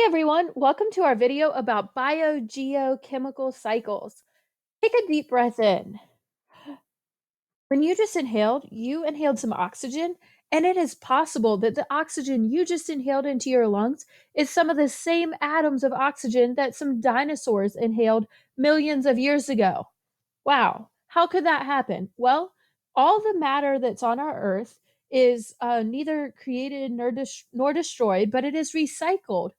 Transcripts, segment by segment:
Hey everyone, welcome to our video about biogeochemical cycles. Take a deep breath in. When you inhaled some oxygen, and it is possible that the oxygen you just inhaled into your lungs is some of the same atoms of oxygen that some dinosaurs inhaled millions of years ago. Wow, how could that happen? Well, all the matter that's on our Earth is neither created nor destroyed, but it is recycled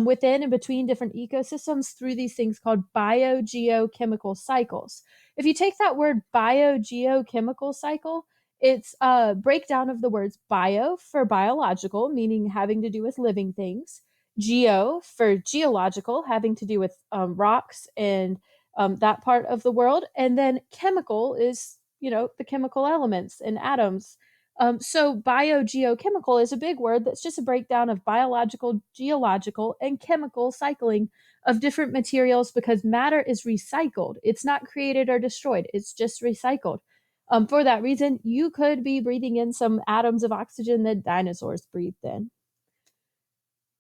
within and between different ecosystems through these things called biogeochemical cycles. If you take that word biogeochemical cycle, it's a breakdown of the words bio for biological, meaning having to do with living things, geo for geological, having to do with rocks and that part of the world. And then chemical is, the chemical elements and atoms. So biogeochemical is a big word that's just a breakdown of biological, geological, and chemical cycling of different materials because matter is recycled. It's not created or destroyed, it's just recycled. For that reason, you could be breathing in some atoms of oxygen that dinosaurs breathed in.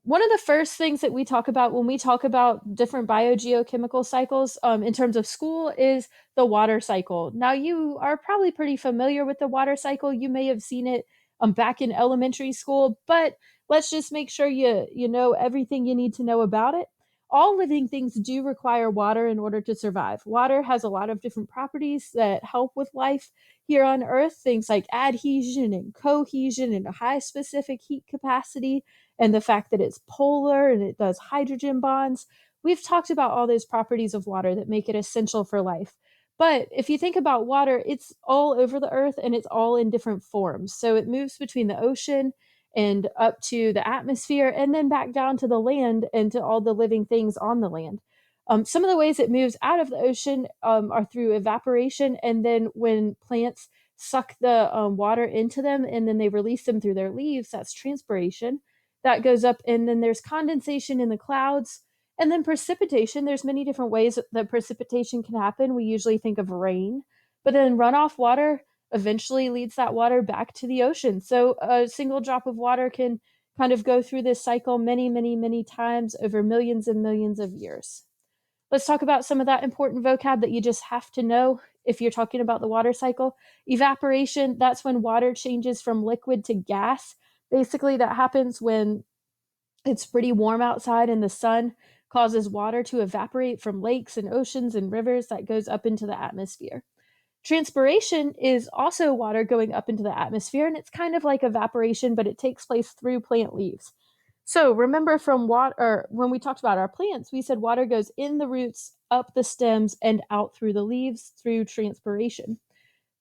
One of the first things that we talk about when we talk about different biogeochemical cycles in terms of school is the water cycle. Now, you are probably pretty familiar with the water cycle. You may have seen it back in elementary school, but let's just make sure you know everything you need to know about it. All living things do require water in order to survive. Water has a lot of different properties that help with life here on Earth, things like adhesion and cohesion and a high specific heat capacity and the fact that it's polar and it does hydrogen bonds. We've talked about all those properties of water that make it essential for life. But if you think about water, it's all over the earth and it's all in different forms. So it moves between the ocean and up to the atmosphere and then back down to the land and to all the living things on the land. Some of the ways it moves out of the ocean are through evaporation, and then when plants suck the water into them and then they release them through their leaves, that's transpiration that goes up, and then there's condensation in the clouds, and then precipitation. There's many different ways that precipitation can happen. We usually think of rain, but then runoff water eventually leads that water back to the ocean. So a single drop of water can kind of go through this cycle many times over millions and millions of years. Let's talk about some of that important vocab that you just have to know if you're talking about the water cycle. Evaporation, that's when water changes from liquid to gas. Basically, that happens when it's pretty warm outside and the sun causes water to evaporate from lakes and oceans and rivers that goes up into the atmosphere. Transpiration is also water going up into the atmosphere, and it's kind of like evaporation, but it takes place through plant leaves. So remember from water, when we talked about our plants, we said water goes in the roots, up the stems, and out through the leaves through transpiration.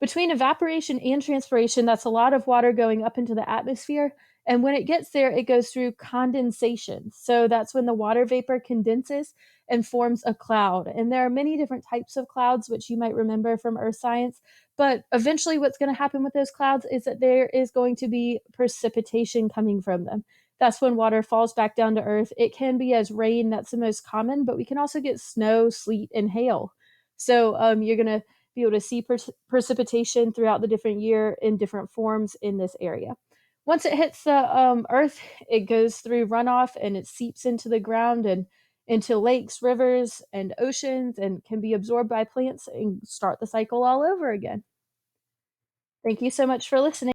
Between evaporation and transpiration, that's a lot of water going up into the atmosphere. And when it gets there, it goes through condensation. So that's when the water vapor condenses and forms a cloud. And there are many different types of clouds, which you might remember from earth science. But eventually, what's going to happen with those clouds is that there is going to be precipitation coming from them. That's when water falls back down to earth. It can be as rain, that's the most common, but we can also get snow, sleet, and hail. So you're going to be able to see precipitation throughout the different year in different forms in this area. Once it hits the earth, it goes through runoff and it seeps into the ground and into lakes, rivers, and oceans and can be absorbed by plants and start the cycle all over again. Thank you so much for listening.